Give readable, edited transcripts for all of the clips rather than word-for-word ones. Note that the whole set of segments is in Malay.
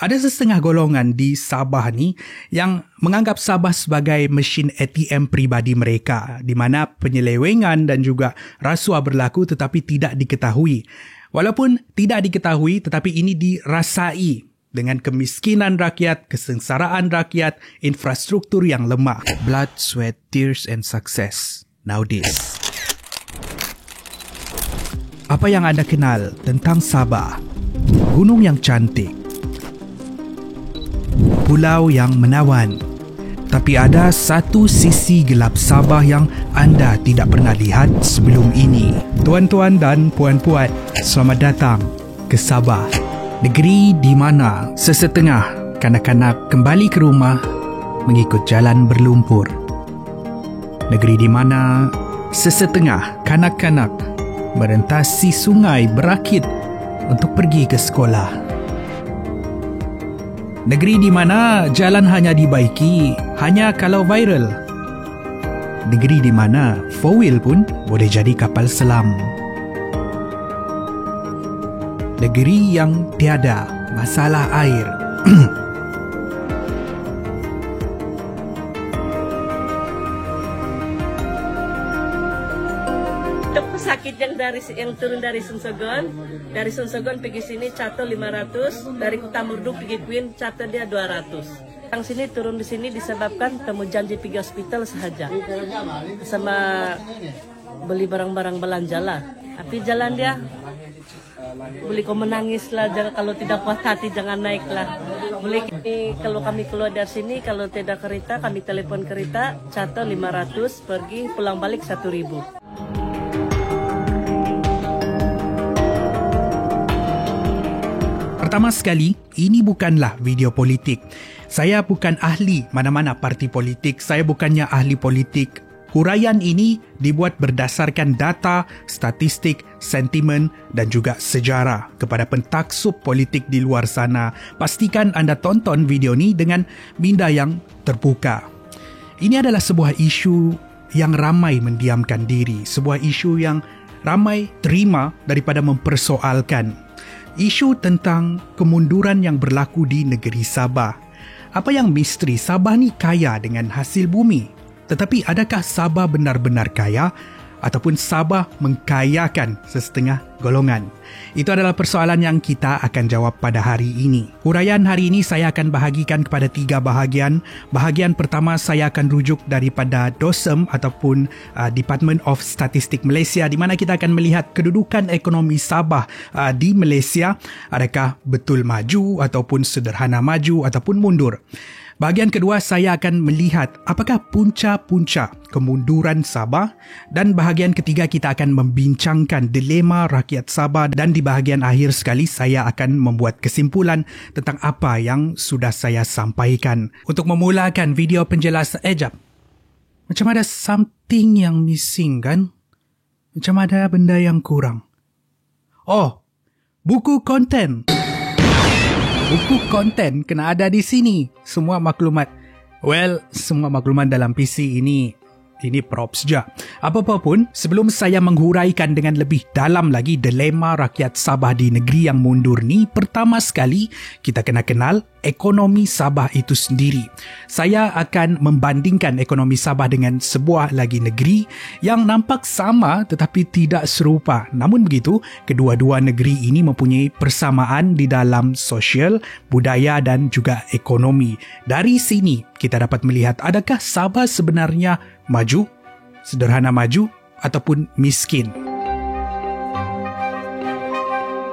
Ada setengah golongan di Sabah ni yang menganggap Sabah sebagai mesin ATM peribadi mereka, di mana penyelewengan dan juga rasuah berlaku tetapi tidak diketahui. Walaupun tidak diketahui tetapi ini dirasai dengan kemiskinan rakyat, kesengsaraan rakyat, infrastruktur yang lemah. Blood, sweat, tears and success. Nowadays. Apa yang anda kenal tentang Sabah? Gunung yang cantik, pulau yang menawan. Tapi ada satu sisi gelap Sabah yang anda tidak pernah lihat sebelum ini. Tuan-tuan dan puan-puan, selamat datang ke Sabah. Negeri di mana sesetengah kanak-kanak kembali ke rumah mengikut jalan berlumpur. Negeri di mana sesetengah kanak-kanak merentasi sungai berakit untuk pergi ke sekolah. Negeri di mana jalan hanya dibaiki hanya kalau viral. Negeri di mana 4-wheel pun boleh jadi kapal selam. Negeri yang tiada masalah air. Sakit yang turun dari Sunsogon pergi sini cato 500, dari Kutamurduk pergi Queen cato dia 200. Yang sini turun di sini disebabkan temu janji pergi hospital saja, sama beli barang-barang belanja lah. Tapi jalan dia boleh kau menangis lah, kalau tidak puas hati jangan naik lah. Boleh kalau kami keluar dari sini, kalau tidak kereta kami telepon kereta cato 500, pergi pulang balik 1.000. Pertama sekali, ini bukanlah video politik. Saya bukan ahli mana-mana parti politik. Saya bukannya ahli politik. Huraian ini dibuat berdasarkan data, statistik, sentimen dan juga sejarah. Kepada pentaksub politik di luar sana, pastikan anda tonton video ini dengan minda yang terbuka. Ini adalah sebuah isu yang ramai mendiamkan diri. Sebuah isu yang ramai terima daripada mempersoalkan. Isu tentang kemunduran yang berlaku di negeri Sabah. Apa yang misteri? Sabah ni kaya dengan hasil bumi. Tetapi adakah Sabah benar-benar kaya ataupun Sabah mengkayakan sesetengah golongan? Itu adalah persoalan yang kita akan jawab pada hari ini. Huraian hari ini saya akan bahagikan kepada 3 bahagian. Bahagian pertama saya akan rujuk daripada DOSEM ataupun Department of Statistik Malaysia, di mana kita akan melihat kedudukan ekonomi Sabah di Malaysia. Adakah betul maju ataupun sederhana maju ataupun mundur? Bahagian kedua saya akan melihat apakah punca-punca kemunduran Sabah, dan bahagian ketiga kita akan membincangkan dilema rakyat Sabah, dan di bahagian akhir sekali saya akan membuat kesimpulan tentang apa yang sudah saya sampaikan. Untuk memulakan video penjelasan, jap. Macam ada something yang missing kan? Macam ada benda yang kurang. Oh, buku konten. Buku konten kena ada di sini. Semua maklumat. Well, semua maklumat dalam PC ini props je. Apa-apa pun, sebelum saya menghuraikan dengan lebih dalam lagi dilema rakyat Sabah di negeri yang mundur ni, pertama sekali kita kena kenal ekonomi Sabah itu sendiri. Saya akan membandingkan ekonomi Sabah dengan sebuah lagi negeri yang nampak sama tetapi tidak serupa. Namun begitu, kedua-dua negeri ini mempunyai persamaan di dalam sosial, budaya dan juga ekonomi. Dari sini kita dapat melihat adakah Sabah sebenarnya maju, sederhana maju ataupun miskin.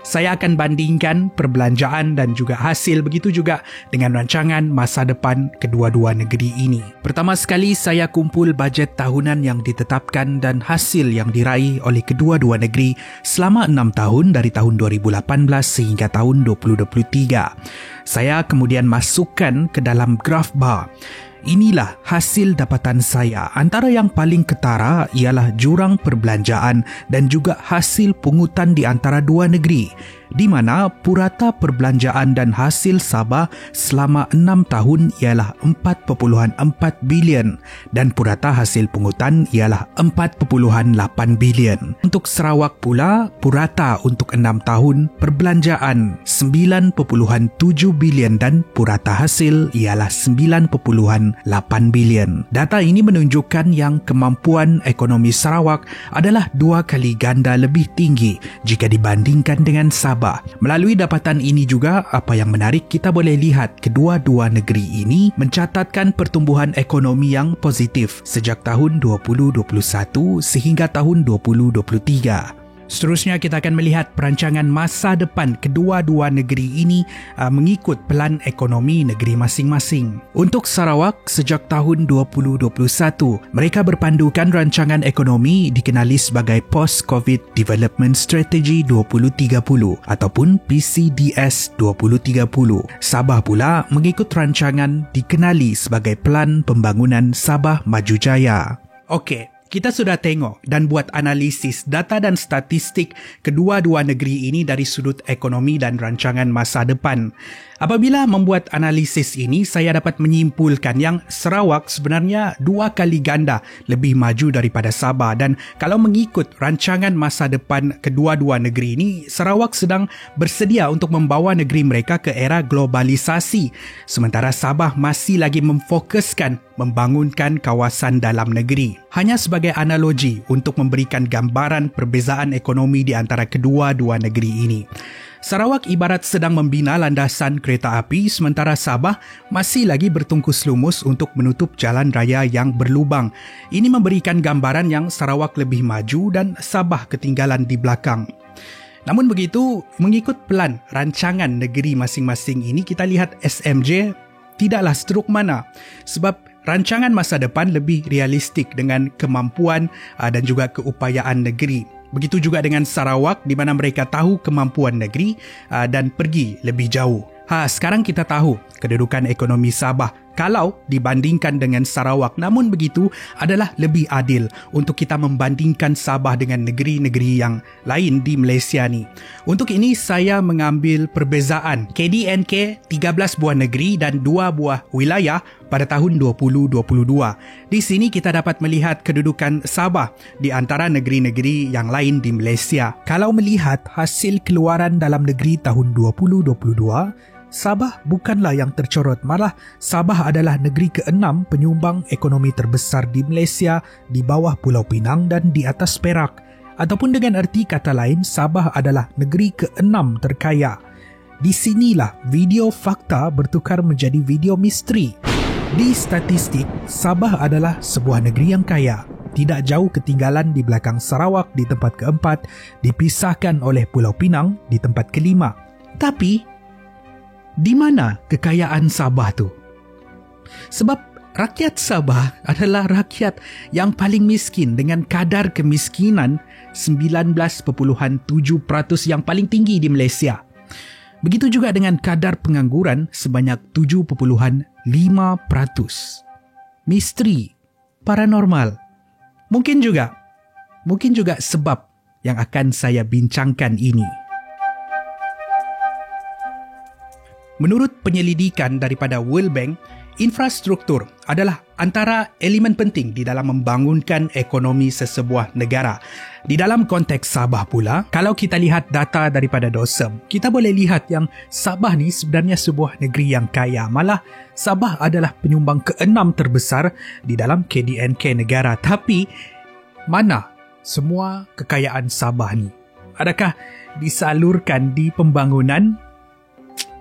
Saya akan bandingkan perbelanjaan dan juga hasil, begitu juga dengan rancangan masa depan kedua-dua negeri ini. Pertama sekali saya kumpul bajet tahunan yang ditetapkan dan hasil yang diraih oleh kedua-dua negeri selama 6 tahun dari tahun 2018 sehingga tahun 2023. Saya kemudian masukkan ke dalam graf bar. Inilah hasil dapatan saya. Antara yang paling ketara ialah jurang perbelanjaan dan juga hasil pungutan di antara dua negeri. di mana purata perbelanjaan dan hasil Sabah selama 6 tahun ialah 4.4 bilion dan purata hasil pungutan ialah 4.8 bilion. Untuk Sarawak pula, purata untuk 6 tahun perbelanjaan 9.7 bilion dan purata hasil ialah 9.8 bilion. Data ini menunjukkan yang kemampuan ekonomi Sarawak adalah 2 kali ganda lebih tinggi jika dibandingkan dengan Sabah. Melalui dapatan ini juga, apa yang menarik, kita boleh lihat kedua-dua negeri ini mencatatkan pertumbuhan ekonomi yang positif sejak tahun 2021 sehingga tahun 2023. Seterusnya kita akan melihat perancangan masa depan kedua-dua negeri ini mengikut pelan ekonomi negeri masing-masing. Untuk Sarawak, sejak tahun 2021, mereka berpandukan rancangan ekonomi dikenali sebagai Post-COVID Development Strategy 2030 ataupun PCDS 2030. Sabah pula mengikut rancangan dikenali sebagai Pelan Pembangunan Sabah Maju Jaya. Okey. Kita sudah tengok dan buat analisis data dan statistik kedua-dua negeri ini dari sudut ekonomi dan rancangan masa depan. Apabila membuat analisis ini, saya dapat menyimpulkan yang Sarawak sebenarnya 2 kali ganda lebih maju daripada Sabah, dan kalau mengikut rancangan masa depan kedua-dua negeri ini, Sarawak sedang bersedia untuk membawa negeri mereka ke era globalisasi, sementara Sabah masih lagi memfokuskan membangunkan kawasan dalam negeri. Hanya sebagai analogi untuk memberikan gambaran perbezaan ekonomi di antara kedua-dua negeri ini. Sarawak ibarat sedang membina landasan kereta api, sementara Sabah masih lagi bertungkus lumus untuk menutup jalan raya yang berlubang. Ini memberikan gambaran yang Sarawak lebih maju dan Sabah ketinggalan di belakang. Namun begitu, mengikut pelan rancangan negeri masing-masing ini, kita lihat SMJ tidaklah struk mana, sebab rancangan masa depan lebih realistik dengan kemampuan dan juga keupayaan negeri. Begitu juga dengan Sarawak, di mana mereka tahu kemampuan negeri dan pergi lebih jauh. Sekarang kita tahu kedudukan ekonomi Sabah kalau dibandingkan dengan Sarawak. Namun begitu adalah lebih adil untuk kita membandingkan Sabah dengan negeri-negeri yang lain di Malaysia ni. Untuk ini saya mengambil perbezaan KDNK 13 buah negeri dan 2 buah wilayah pada tahun 2022. Di sini kita dapat melihat kedudukan Sabah di antara negeri-negeri yang lain di Malaysia. Kalau melihat hasil keluaran dalam negeri tahun 2022, Sabah bukanlah yang tercorot, malah Sabah adalah negeri ke-6 penyumbang ekonomi terbesar di Malaysia di bawah Pulau Pinang dan di atas Perak. Ataupun dengan erti kata lain, Sabah adalah negeri ke-6 terkaya. Di sinilah video fakta bertukar menjadi video misteri. Di statistik, Sabah adalah sebuah negeri yang kaya. Tidak jauh ketinggalan di belakang Sarawak di tempat ke-4, dipisahkan oleh Pulau Pinang di tempat ke-5. Tapi di mana kekayaan Sabah tu? Sebab rakyat Sabah adalah rakyat yang paling miskin dengan kadar kemiskinan 19.7% yang paling tinggi di Malaysia. Begitu juga dengan kadar pengangguran sebanyak 7.5%. Misteri, paranormal. Mungkin juga sebab yang akan saya bincangkan ini. Menurut penyelidikan daripada World Bank, infrastruktur adalah antara elemen penting di dalam membangunkan ekonomi sesebuah negara. Di dalam konteks Sabah pula, kalau kita lihat data daripada DOSEM, kita boleh lihat yang Sabah ni sebenarnya sebuah negeri yang kaya. Malah Sabah adalah penyumbang ke-6 terbesar di dalam KDNK negara. Tapi mana semua kekayaan Sabah ni? Adakah disalurkan di pembangunan?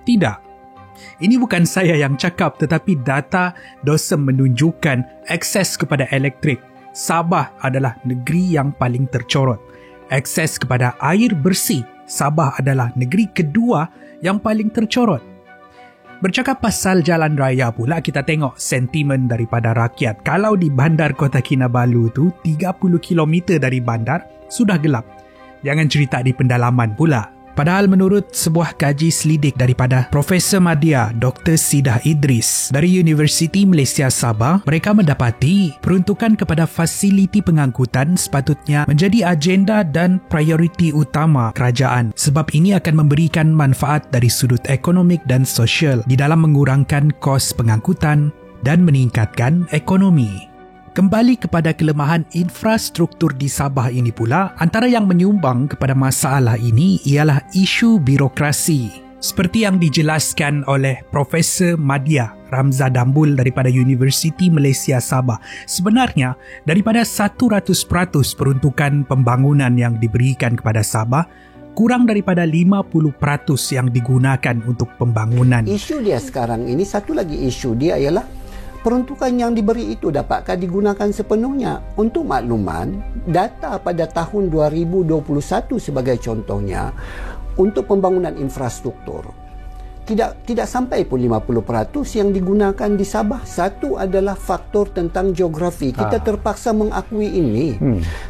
Tidak. Ini bukan saya yang cakap, tetapi data DOSEM menunjukkan akses kepada elektrik. Sabah adalah negeri yang paling tercorot. Akses kepada air bersih, Sabah adalah negeri kedua yang paling tercorot. Bercakap pasal jalan raya pula, kita tengok sentimen daripada rakyat. Kalau di bandar Kota Kinabalu tu 30 km dari bandar sudah gelap. Jangan cerita di pendalaman pula. Padahal menurut sebuah kaji selidik daripada Profesor Madya Dr. Sidah Idris dari Universiti Malaysia Sabah, mereka mendapati peruntukan kepada fasiliti pengangkutan sepatutnya menjadi agenda dan prioriti utama kerajaan sebab ini akan memberikan manfaat dari sudut ekonomik dan sosial di dalam mengurangkan kos pengangkutan dan meningkatkan ekonomi. Kembali kepada kelemahan infrastruktur di Sabah ini pula, antara yang menyumbang kepada masalah ini ialah isu birokrasi. Seperti yang dijelaskan oleh Profesor Madya Ramza Dambul daripada Universiti Malaysia Sabah, sebenarnya daripada 100% peruntukan pembangunan yang diberikan kepada Sabah, kurang daripada 50% yang digunakan untuk pembangunan. Isu dia sekarang ini, satu lagi isu dia ialah peruntukan yang diberi itu dapatkah digunakan sepenuhnya? Untuk makluman, data pada tahun 2021 sebagai contohnya, untuk pembangunan infrastruktur, tidak sampai pun 50% yang digunakan di Sabah. Satu adalah faktor tentang geografi. Kita terpaksa mengakui ini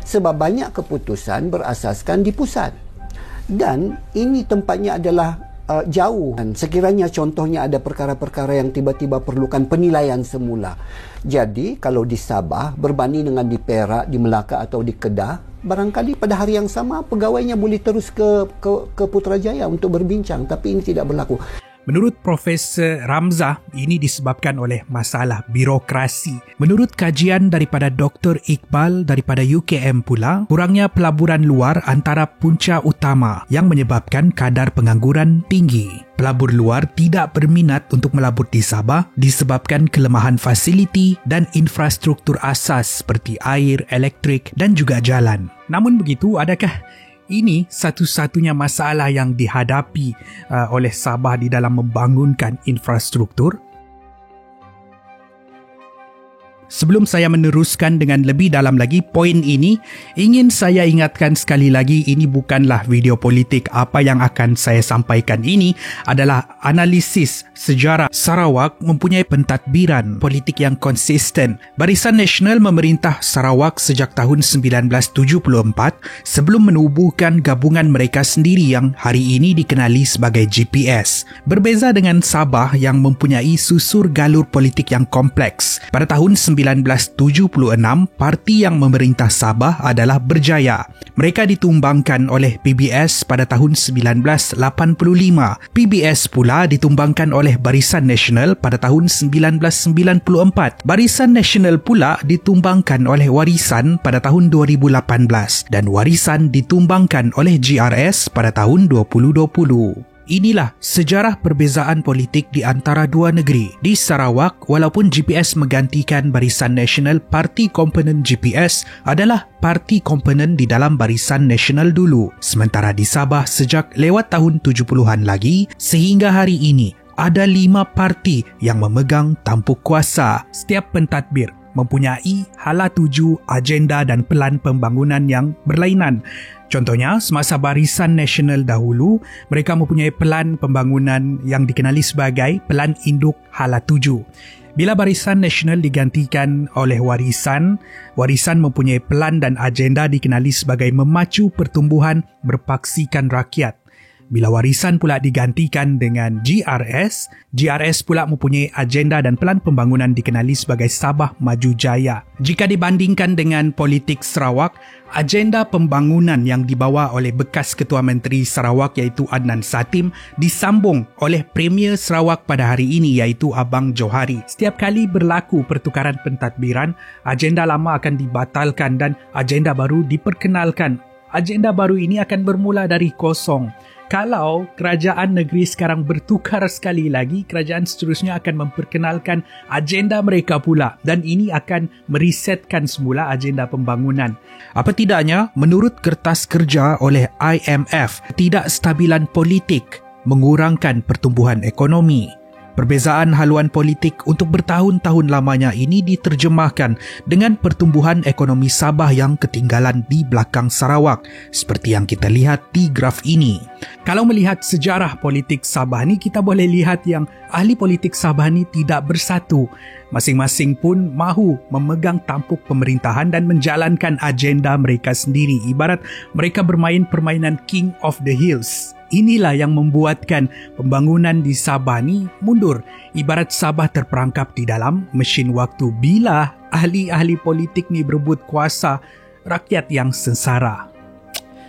sebab banyak keputusan berasaskan di pusat. Dan ini tempatnya adalah jauh. Sekiranya contohnya ada perkara-perkara yang tiba-tiba perlukan penilaian semula. Jadi kalau di Sabah berbanding dengan di Perak, di Melaka atau di Kedah, barangkali pada hari yang sama pegawainya boleh terus ke Putrajaya untuk berbincang, tapi ini tidak berlaku. Menurut Profesor Ramza, ini disebabkan oleh masalah birokrasi. Menurut kajian daripada Dr. Iqbal daripada UKM pula, kurangnya pelaburan luar antara punca utama yang menyebabkan kadar pengangguran tinggi. Pelabur luar tidak berminat untuk melabur di Sabah disebabkan kelemahan fasiliti dan infrastruktur asas seperti air, elektrik dan juga jalan. Namun begitu, adakah ini satu-satunya masalah yang dihadapi oleh Sabah di dalam membangunkan infrastruktur? Sebelum saya meneruskan dengan lebih dalam lagi poin ini, ingin saya ingatkan sekali lagi, ini bukanlah video politik. Apa yang akan saya sampaikan ini adalah analisis sejarah Sarawak mempunyai pentadbiran politik yang konsisten. Barisan Nasional memerintah Sarawak sejak tahun 1974 sebelum menubuhkan gabungan mereka sendiri yang hari ini dikenali sebagai GPS. Berbeza dengan Sabah yang mempunyai susur galur politik yang kompleks. Pada tahun 1976, parti yang memerintah Sabah adalah Berjaya. Mereka ditumbangkan oleh PBS pada tahun 1985. PBS pula ditumbangkan oleh Barisan Nasional pada tahun 1994. Barisan Nasional pula ditumbangkan oleh Warisan pada tahun 2018 dan Warisan ditumbangkan oleh GRS pada tahun 2020. Inilah sejarah perbezaan politik di antara dua negeri. Di Sarawak, walaupun GPS menggantikan Barisan Nasional, parti komponen GPS adalah parti komponen di dalam Barisan Nasional dulu. Sementara di Sabah sejak lewat tahun 70-an lagi, sehingga hari ini, ada 5 parti yang memegang tampuk kuasa. Setiap pentadbir mempunyai hala tuju, agenda dan pelan pembangunan yang berlainan. Contohnya, semasa Barisan Nasional dahulu, mereka mempunyai pelan pembangunan yang dikenali sebagai Pelan Induk Hala Tuju. Bila Barisan Nasional digantikan oleh Warisan, Warisan mempunyai pelan dan agenda dikenali sebagai Memacu Pertumbuhan Berpaksikan Rakyat. Bila Warisan pula digantikan dengan GRS, GRS pula mempunyai agenda dan pelan pembangunan dikenali sebagai Sabah Maju Jaya. Jika dibandingkan dengan politik Sarawak, agenda pembangunan yang dibawa oleh bekas Ketua Menteri Sarawak iaitu Adnan Satim disambung oleh Premier Sarawak pada hari ini iaitu Abang Johari. Setiap kali berlaku pertukaran pentadbiran, agenda lama akan dibatalkan dan agenda baru diperkenalkan. Agenda baru ini akan bermula dari kosong. Kalau kerajaan negeri sekarang bertukar sekali lagi, kerajaan seterusnya akan memperkenalkan agenda mereka pula dan ini akan meresetkan semula agenda pembangunan. Apa tidaknya, menurut kertas kerja oleh IMF, ketidakstabilan politik mengurangkan pertumbuhan ekonomi. Perbezaan haluan politik untuk bertahun-tahun lamanya ini diterjemahkan dengan pertumbuhan ekonomi Sabah yang ketinggalan di belakang Sarawak, seperti yang kita lihat di graf ini. Kalau melihat sejarah politik Sabah ni, kita boleh lihat yang ahli politik Sabah ni tidak bersatu. Masing-masing pun mahu memegang tampuk pemerintahan dan menjalankan agenda mereka sendiri. Ibarat mereka bermain permainan King of the Hills. Inilah yang membuatkan pembangunan di Sabah ni mundur. Ibarat Sabah terperangkap di dalam mesin waktu bila ahli-ahli politik ni berebut kuasa rakyat yang sengsara.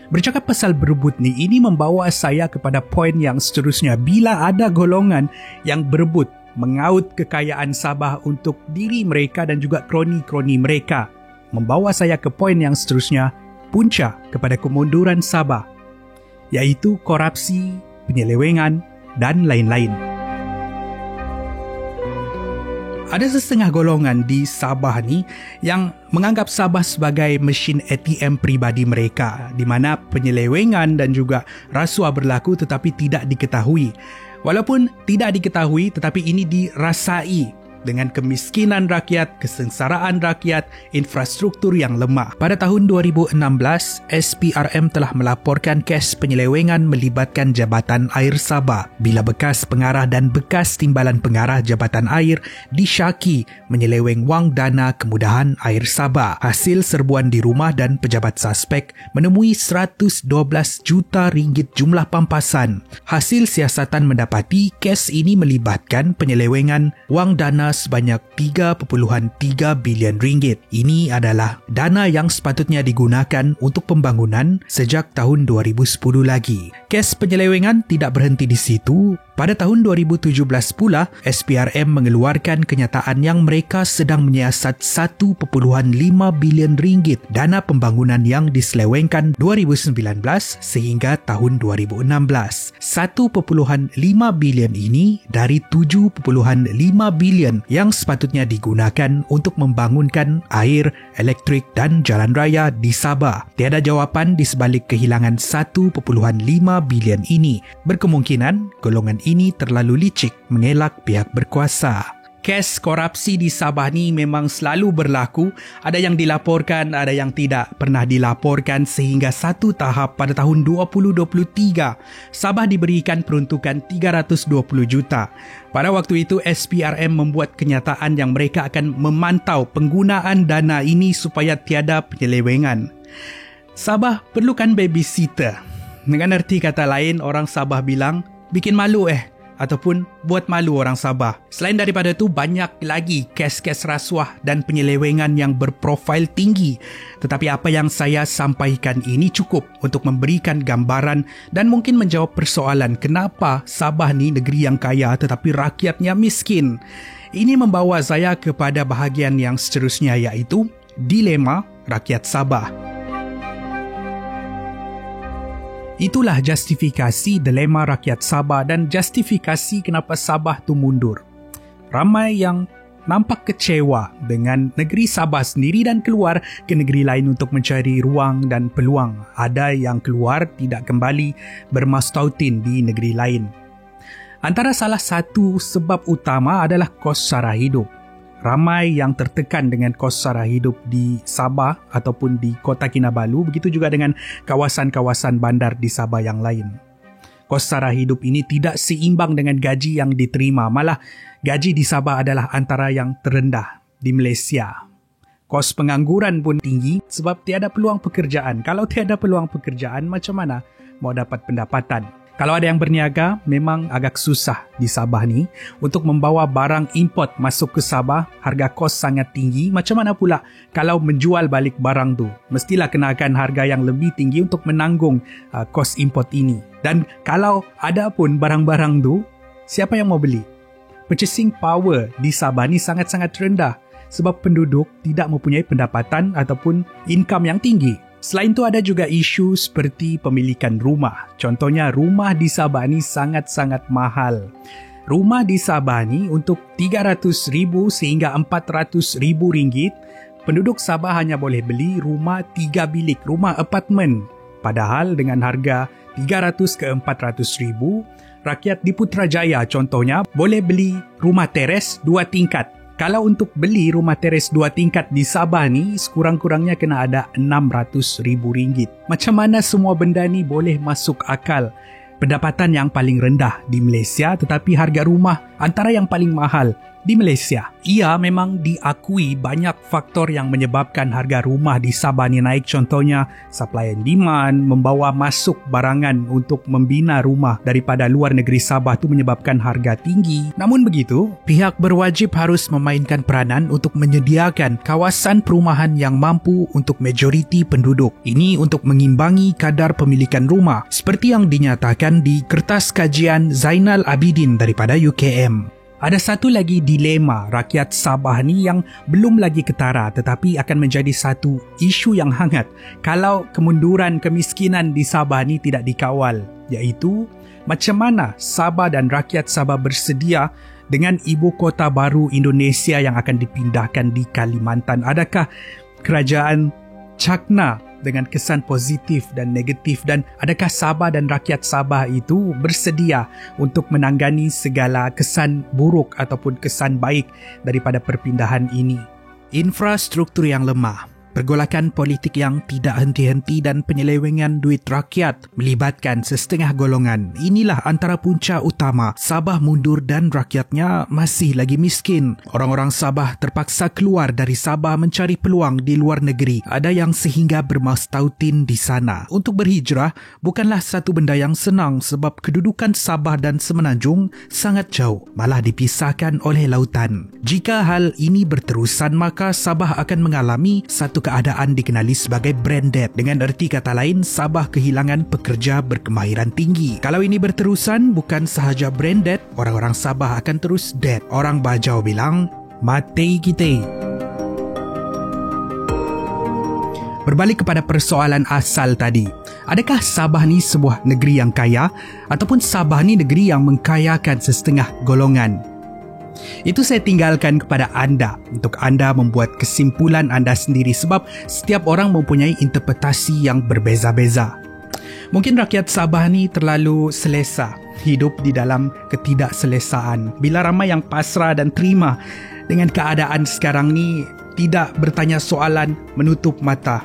Bercakap pasal berebut ni, ini membawa saya kepada poin yang seterusnya. Bila ada golongan yang berebut mengaut kekayaan Sabah untuk diri mereka dan juga kroni-kroni mereka, membawa saya ke poin yang seterusnya, punca kepada kemunduran Sabah, iaitu korupsi, penyelewengan dan lain-lain. Ada setengah golongan di Sabah ni yang menganggap Sabah sebagai mesin ATM pribadi mereka, di mana penyelewengan dan juga rasuah berlaku tetapi tidak diketahui. Walaupun tidak diketahui tetapi ini dirasai dengan kemiskinan rakyat, kesengsaraan rakyat, infrastruktur yang lemah. Pada tahun 2016, SPRM telah melaporkan kes penyelewengan melibatkan Jabatan Air Sabah bila bekas pengarah dan bekas timbalan pengarah Jabatan Air disyaki menyeleweng wang dana kemudahan Air Sabah. Hasil serbuan di rumah dan pejabat suspek menemui 112 juta ringgit jumlah pampasan. Hasil siasatan mendapati kes ini melibatkan penyelewengan wang dana sebanyak 3.3 bilion ringgit. Ini adalah dana yang sepatutnya digunakan untuk pembangunan sejak tahun 2010 lagi. Kes penyelewengan tidak berhenti di situ. Pada tahun 2017 pula, SPRM mengeluarkan kenyataan yang mereka sedang menyiasat 1.5 bilion ringgit dana pembangunan yang diselewengkan 2019 sehingga tahun 2016. 1.5 bilion ini dari 7.5 bilion yang sepatutnya digunakan untuk membangunkan air, elektrik dan jalan raya di Sabah. Tiada jawapan di sebalik kehilangan 1.5 bilion ini. Berkemungkinan golongan ini terlalu licik mengelak pihak berkuasa. Kes korupsi di Sabah ni memang selalu berlaku. Ada yang dilaporkan, ada yang tidak pernah dilaporkan sehingga satu tahap pada tahun 2023, Sabah diberikan peruntukan 320 juta. Pada waktu itu, SPRM membuat kenyataan yang mereka akan memantau penggunaan dana ini supaya tiada penyelewengan. Sabah perlukan babysitter. Dengan erti kata lain, orang Sabah bilang, bikin malu ataupun buat malu orang Sabah. Selain daripada itu, banyak lagi kes-kes rasuah dan penyelewengan yang berprofil tinggi. Tetapi apa yang saya sampaikan ini cukup untuk memberikan gambaran dan mungkin menjawab persoalan kenapa Sabah ni negeri yang kaya tetapi rakyatnya miskin. Ini membawa saya kepada bahagian yang seterusnya, iaitu dilema rakyat Sabah. Itulah justifikasi dilema rakyat Sabah dan justifikasi kenapa Sabah tu mundur. Ramai yang nampak kecewa dengan negeri Sabah sendiri dan keluar ke negeri lain untuk mencari ruang dan peluang. Ada yang keluar tidak kembali bermastautin di negeri lain. Antara salah satu sebab utama adalah kos sara hidup. Ramai yang tertekan dengan kos sara hidup di Sabah ataupun di Kota Kinabalu, begitu juga dengan kawasan-kawasan bandar di Sabah yang lain. Kos sara hidup ini tidak seimbang dengan gaji yang diterima, malah gaji di Sabah adalah antara yang terendah di Malaysia. Kos pengangguran pun tinggi sebab tiada peluang pekerjaan. Kalau tiada peluang pekerjaan, macam mana mau dapat pendapatan? Kalau ada yang berniaga, memang agak susah di Sabah ni untuk membawa barang import masuk ke Sabah. Harga kos sangat tinggi. Macam mana pula kalau menjual balik barang tu? Mestilah kenakan harga yang lebih tinggi untuk menanggung kos import ini. Dan kalau ada pun barang-barang tu, siapa yang mau beli? Purchasing power di Sabah ni sangat-sangat rendah sebab penduduk tidak mempunyai pendapatan ataupun income yang tinggi. Selain itu ada juga isu seperti pemilikan rumah. Contohnya rumah di Sabah ni sangat-sangat mahal. Rumah di Sabah ni untuk 300,000 sehingga 400,000 ringgit, penduduk Sabah hanya boleh beli rumah 3 bilik, rumah apartmen. Padahal dengan harga 300 ke 400,000, rakyat di Putrajaya contohnya boleh beli rumah teres 2 tingkat. Kalau untuk beli rumah teres 2 tingkat di Sabah ni, sekurang-kurangnya kena ada 600,000 ringgit. Macam mana semua benda ni boleh masuk akal? Pendapatan yang paling rendah di Malaysia tetapi harga rumah antara yang paling mahal Di Malaysia, ia memang diakui banyak faktor yang menyebabkan harga rumah di Sabah ni naik. Contohnya, supply and demand, membawa masuk barangan untuk membina rumah daripada luar negeri Sabah tu menyebabkan harga tinggi. Namun begitu, pihak berwajib harus memainkan peranan untuk menyediakan kawasan perumahan yang mampu untuk majoriti penduduk. Ini untuk mengimbangi kadar pemilikan rumah seperti yang dinyatakan di kertas kajian Zainal Abidin daripada UKM. Ada satu lagi dilema rakyat Sabah ni yang belum lagi ketara tetapi akan menjadi satu isu yang hangat kalau kemunduran kemiskinan di Sabah ni tidak dikawal, iaitu macam mana Sabah dan rakyat Sabah bersedia dengan ibu kota baru Indonesia yang akan dipindahkan di Kalimantan. Adakah kerajaan cakna dengan kesan positif dan negatif, dan adakah Sabah dan rakyat Sabah itu bersedia untuk menanggani segala kesan buruk ataupun kesan baik daripada perpindahan ini? Infrastruktur yang lemah, pergolakan politik yang tidak henti-henti dan penyelewengan duit rakyat melibatkan sesetengah golongan. Inilah antara punca utama Sabah mundur dan rakyatnya masih lagi miskin. Orang-orang Sabah terpaksa keluar dari Sabah mencari peluang di luar negeri. Ada yang sehingga bermastautin di sana. Untuk berhijrah bukanlah satu benda yang senang sebab kedudukan Sabah dan Semenanjung sangat jauh, malah dipisahkan oleh lautan. Jika hal ini berterusan, maka Sabah akan mengalami satu keadaan dikenali sebagai brain dead. Dengan erti kata lain, Sabah kehilangan pekerja berkemahiran tinggi. Kalau ini berterusan, bukan sahaja brain dead, orang-orang Sabah akan terus dead. Orang Bajau bilang, mati kita. Berbalik kepada persoalan asal tadi, adakah Sabah ni sebuah negeri yang kaya ataupun Sabah ni negeri yang mengkayakan sesetengah golongan? Itu saya tinggalkan kepada anda untuk anda membuat kesimpulan anda sendiri sebab setiap orang mempunyai interpretasi yang berbeza-beza. Mungkin rakyat Sabah ni terlalu selesa hidup di dalam ketidakselesaan. Bila ramai yang pasrah dan terima dengan keadaan sekarang ni, tidak bertanya soalan, menutup mata.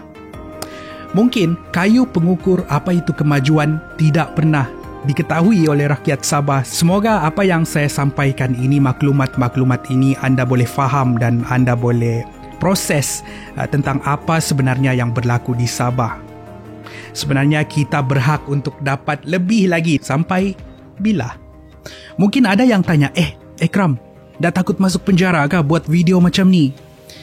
Mungkin kayu pengukur apa itu kemajuan tidak pernah diketahui oleh rakyat Sabah. Semoga apa yang saya sampaikan ini, maklumat-maklumat ini anda boleh faham dan anda boleh proses tentang apa sebenarnya yang berlaku di Sabah. Sebenarnya kita berhak untuk dapat lebih lagi. Sampai bila? Mungkin ada yang tanya, Ekram, dah takut masuk penjara kah buat video macam ni?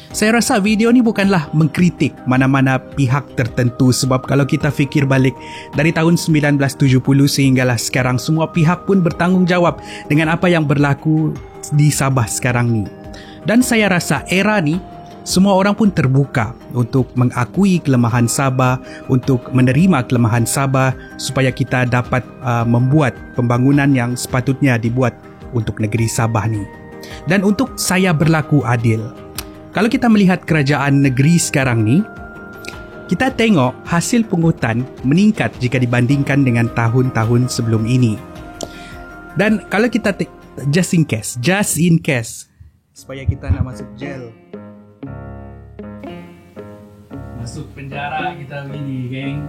Saya rasa video ni bukanlah mengkritik mana-mana pihak tertentu sebab kalau kita fikir balik dari tahun 1970 sehinggalah sekarang, semua pihak pun bertanggungjawab dengan apa yang berlaku di Sabah sekarang ni. Dan saya rasa era ni semua orang pun terbuka untuk mengakui kelemahan Sabah, untuk menerima kelemahan Sabah supaya kita dapat membuat pembangunan yang sepatutnya dibuat untuk negeri Sabah ni. Dan untuk saya berlaku adil, kalau kita melihat kerajaan negeri sekarang ni, kita tengok hasil pungutan meningkat jika dibandingkan dengan tahun-tahun sebelum ini. Dan kalau kita just in case, supaya kita nak masuk jail, masuk penjara kita begini, geng.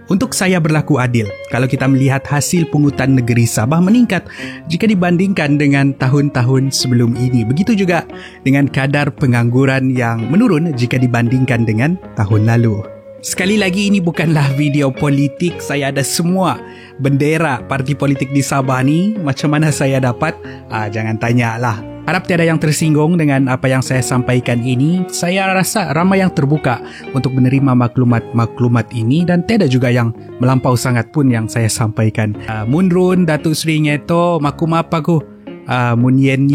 Untuk saya berlaku adil, kalau kita melihat hasil pungutan negeri Sabah meningkat jika dibandingkan dengan tahun-tahun sebelum ini. Begitu juga dengan kadar pengangguran yang menurun jika dibandingkan dengan tahun lalu. Sekali lagi, ini bukanlah video politik. Saya ada semua bendera parti politik di Sabah ni. Macam mana saya dapat? Jangan tanya lah. Harap tiada yang tersinggung dengan apa yang saya sampaikan ini. Saya rasa ramai yang terbuka untuk menerima maklumat-maklumat ini dan tiada juga yang melampau sangat pun yang saya sampaikan. Munrun Datuk Seri Ngeto makum apa ku? Mun yen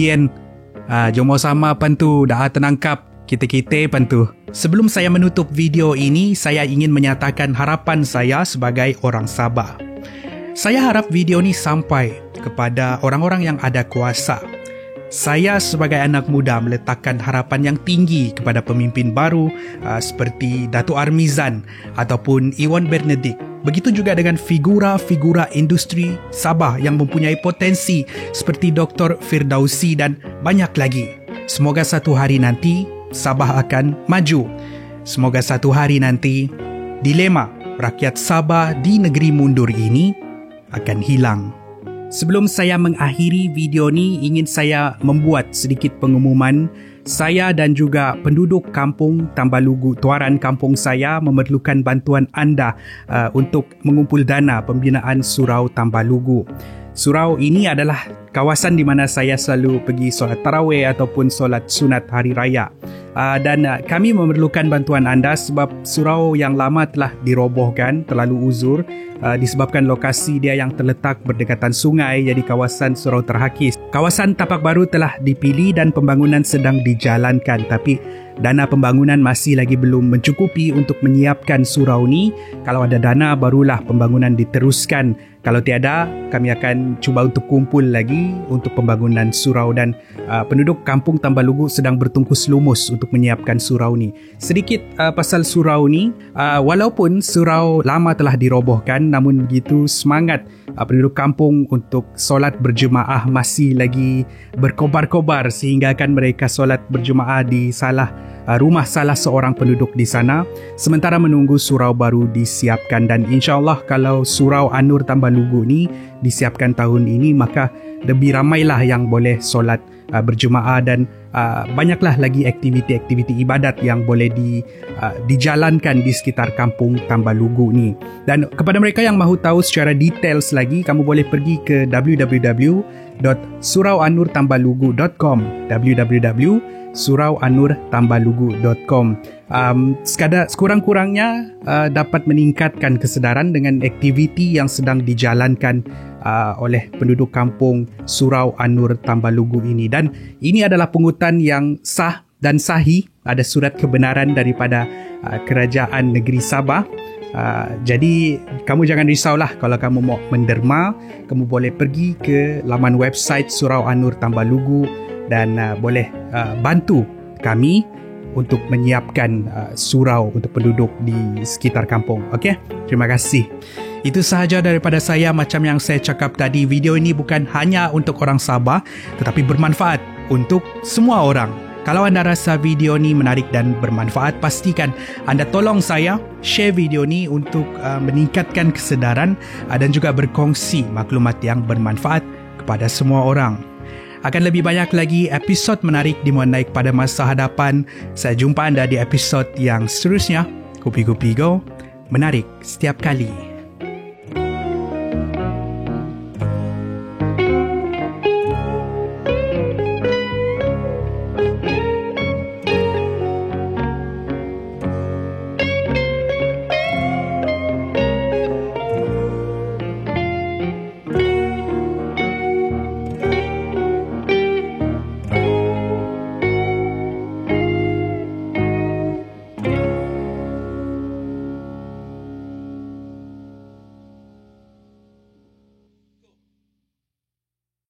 jomo sama pantu dah tenangkap kita pantu. Sebelum saya menutup video ini, saya ingin menyatakan harapan saya sebagai orang Sabah. Saya harap video ini sampai kepada orang-orang yang ada kuasa. Saya sebagai anak muda meletakkan harapan yang tinggi kepada pemimpin baru seperti Datuk Armizan ataupun Iwan Bernedik. Begitu juga dengan figura-figura industri Sabah yang mempunyai potensi seperti Dr. Firdausi dan banyak lagi. Semoga satu hari nanti Sabah akan maju. Semoga satu hari nanti dilema rakyat Sabah di negeri mundur ini akan hilang. Sebelum saya mengakhiri video ni, ingin saya membuat sedikit pengumuman. Saya dan juga penduduk kampung Tambalugu, tuaran kampung saya memerlukan bantuan anda untuk mengumpul dana pembinaan Surau Tambalugu. Surau ini adalah kawasan di mana saya selalu pergi solat tarawih ataupun solat sunat hari raya. Dan kami memerlukan bantuan anda sebab surau yang lama telah dirobohkan, terlalu uzur disebabkan lokasi dia yang terletak berdekatan sungai, jadi kawasan surau terhakis. Kawasan tapak baru telah dipilih dan pembangunan sedang dijalankan, tapi dana pembangunan masih lagi belum mencukupi untuk menyiapkan surau ni. Kalau ada dana barulah pembangunan diteruskan. Kalau tiada, kami akan cuba untuk kumpul lagi untuk pembangunan surau, dan penduduk kampung Tambalugu sedang bertungkus lumus untuk menyiapkan surau ni. Sedikit pasal surau ni, walaupun surau lama telah dirobohkan, namun begitu semangat penduduk kampung untuk solat berjemaah masih lagi berkobar-kobar, sehingga kan mereka solat berjemaah di rumah salah seorang penduduk di sana sementara menunggu surau baru disiapkan. Dan insyaAllah kalau surau An-Nur Tambalugu ni disiapkan tahun ini, maka lebih ramailah yang boleh solat berjemaah, dan banyaklah lagi aktiviti-aktiviti ibadat yang boleh dijalankan di sekitar kampung Tambalugu ni. Dan kepada mereka yang mahu tahu secara details lagi, kamu boleh pergi ke www.surauanurtambalugu.com www.surauanurtambalugu.com. Sekurang-kurangnya dapat meningkatkan kesedaran dengan aktiviti yang sedang dijalankan oleh penduduk kampung Surau An-Nur Tambalugu ini. Dan ini adalah pungutan yang sah dan sahih, ada surat kebenaran daripada Kerajaan Negeri Sabah. Jadi kamu jangan risaulah kalau kamu mau menderma. Kamu boleh pergi ke laman website Surau An-Nur Tambalugu dan boleh bantu kami untuk menyiapkan surau untuk penduduk di sekitar kampung. Okey, terima kasih. Itu sahaja daripada saya. Macam yang saya cakap tadi, video ini bukan hanya untuk orang Sabah tetapi bermanfaat untuk semua orang. Kalau anda rasa video ni menarik dan bermanfaat, pastikan anda tolong saya share video ni untuk meningkatkan kesedaran dan juga berkongsi maklumat yang bermanfaat kepada semua orang. Akan lebih banyak lagi episod menarik dimuat naik pada masa hadapan. Saya jumpa anda di episod yang seterusnya. Kupi-Kupi Go, menarik setiap kali.